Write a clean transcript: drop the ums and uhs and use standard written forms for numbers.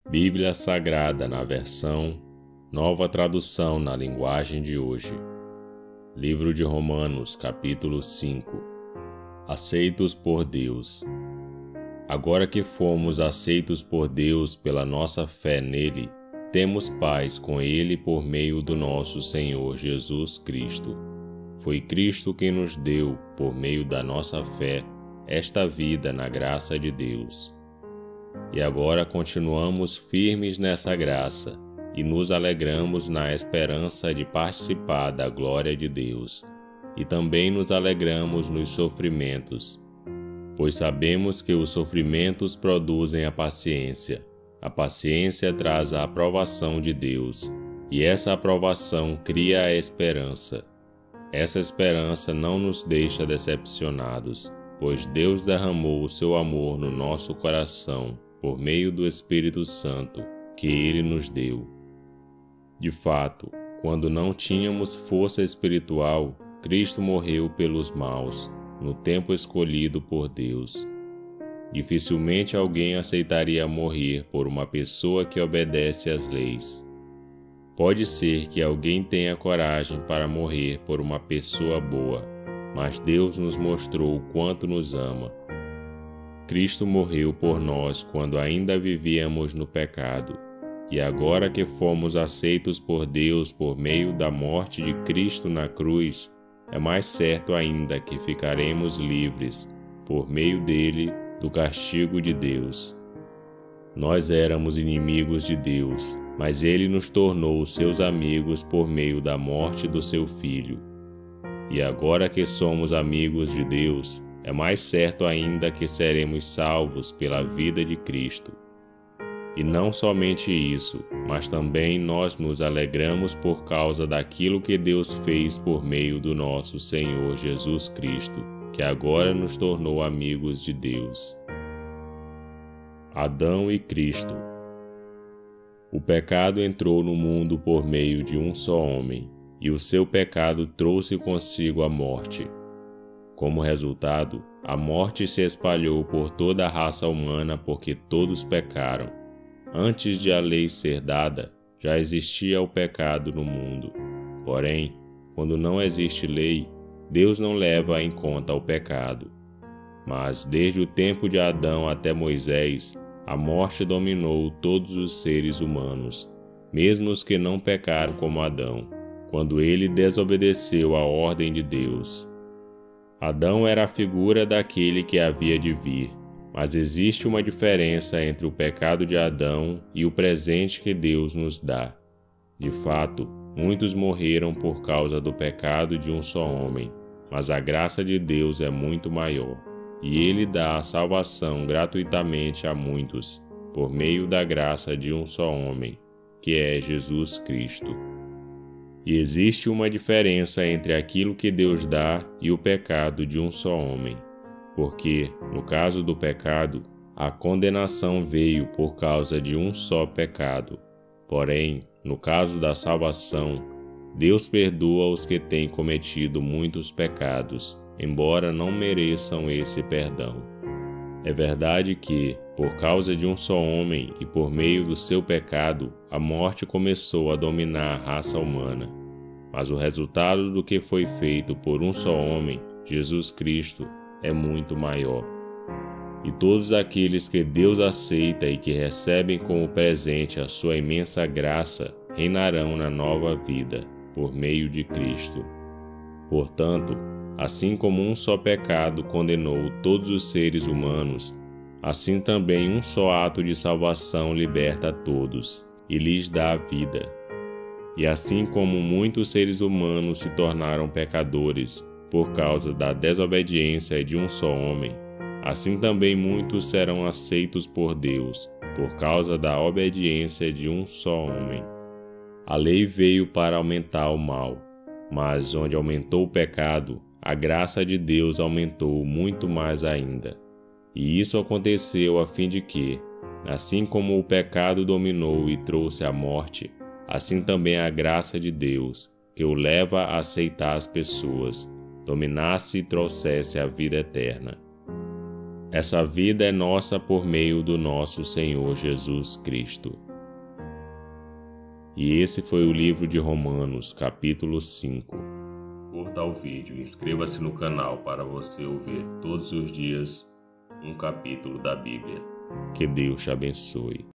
Bíblia Sagrada na versão Nova Tradução na linguagem de hoje. Livro de Romanos, capítulo 5. Aceitos por Deus. Agora que fomos aceitos por Deus pela nossa fé nele, temos paz com ele por meio do nosso Senhor Jesus Cristo. Foi Cristo quem nos deu, por meio da nossa fé, esta vida na graça de Deus. E agora continuamos firmes nessa graça e nos alegramos na esperança de participar da glória de Deus. E também nos alegramos nos sofrimentos, pois sabemos que os sofrimentos produzem a paciência traz a aprovação de Deus, e essa aprovação cria a esperança. Essa esperança não nos deixa decepcionados, pois Deus derramou o seu amor no nosso coração por meio do Espírito Santo que Ele nos deu. De fato, quando não tínhamos força espiritual, Cristo morreu pelos maus, no tempo escolhido por Deus. Dificilmente alguém aceitaria morrer por uma pessoa que obedece às leis. Pode ser que alguém tenha coragem para morrer por uma pessoa boa, mas Deus nos mostrou o quanto nos ama. Cristo morreu por nós quando ainda vivíamos no pecado, e agora que fomos aceitos por Deus por meio da morte de Cristo na cruz, é mais certo ainda que ficaremos livres, por meio dele, do castigo de Deus. Nós éramos inimigos de Deus, mas ele nos tornou seus amigos por meio da morte do seu Filho. E agora que somos amigos de Deus, é mais certo ainda que seremos salvos pela vida de Cristo. E não somente isso, mas também nós nos alegramos por causa daquilo que Deus fez por meio do nosso Senhor Jesus Cristo, que agora nos tornou amigos de Deus. Adão e Cristo. O pecado entrou no mundo por meio de um só homem, e o seu pecado trouxe consigo a morte. Como resultado, a morte se espalhou por toda a raça humana porque todos pecaram. Antes de a lei ser dada, já existia o pecado no mundo. Porém, quando não existe lei, Deus não leva em conta o pecado. Mas desde o tempo de Adão até Moisés, a morte dominou todos os seres humanos, mesmo os que não pecaram como Adão, quando ele desobedeceu à ordem de Deus. Adão era a figura daquele que havia de vir, mas existe uma diferença entre o pecado de Adão e o presente que Deus nos dá. De fato, muitos morreram por causa do pecado de um só homem, mas a graça de Deus é muito maior, e Ele dá a salvação gratuitamente a muitos, por meio da graça de um só homem, que é Jesus Cristo. E existe uma diferença entre aquilo que Deus dá e o pecado de um só homem, porque, no caso do pecado, a condenação veio por causa de um só pecado. Porém, no caso da salvação, Deus perdoa os que têm cometido muitos pecados, embora não mereçam esse perdão. É verdade que, por causa de um só homem e por meio do seu pecado, a morte começou a dominar a raça humana. Mas o resultado do que foi feito por um só homem, Jesus Cristo, é muito maior. E todos aqueles que Deus aceita e que recebem como presente a sua imensa graça, reinarão na nova vida, por meio de Cristo. Portanto, assim como um só pecado condenou todos os seres humanos, assim também um só ato de salvação liberta a todos e lhes dá a vida. E assim como muitos seres humanos se tornaram pecadores por causa da desobediência de um só homem, assim também muitos serão aceitos por Deus por causa da obediência de um só homem. A lei veio para aumentar o mal, mas onde aumentou o pecado, a graça de Deus aumentou muito mais ainda. E isso aconteceu a fim de que, assim como o pecado dominou e trouxe a morte, assim também a graça de Deus, que o leva a aceitar as pessoas, dominasse e trouxesse a vida eterna. Essa vida é nossa por meio do nosso Senhor Jesus Cristo. E esse foi o livro de Romanos, capítulo 5. Curta o vídeo e inscreva-se no canal para você ouvir todos os dias um capítulo da Bíblia. Que Deus te abençoe.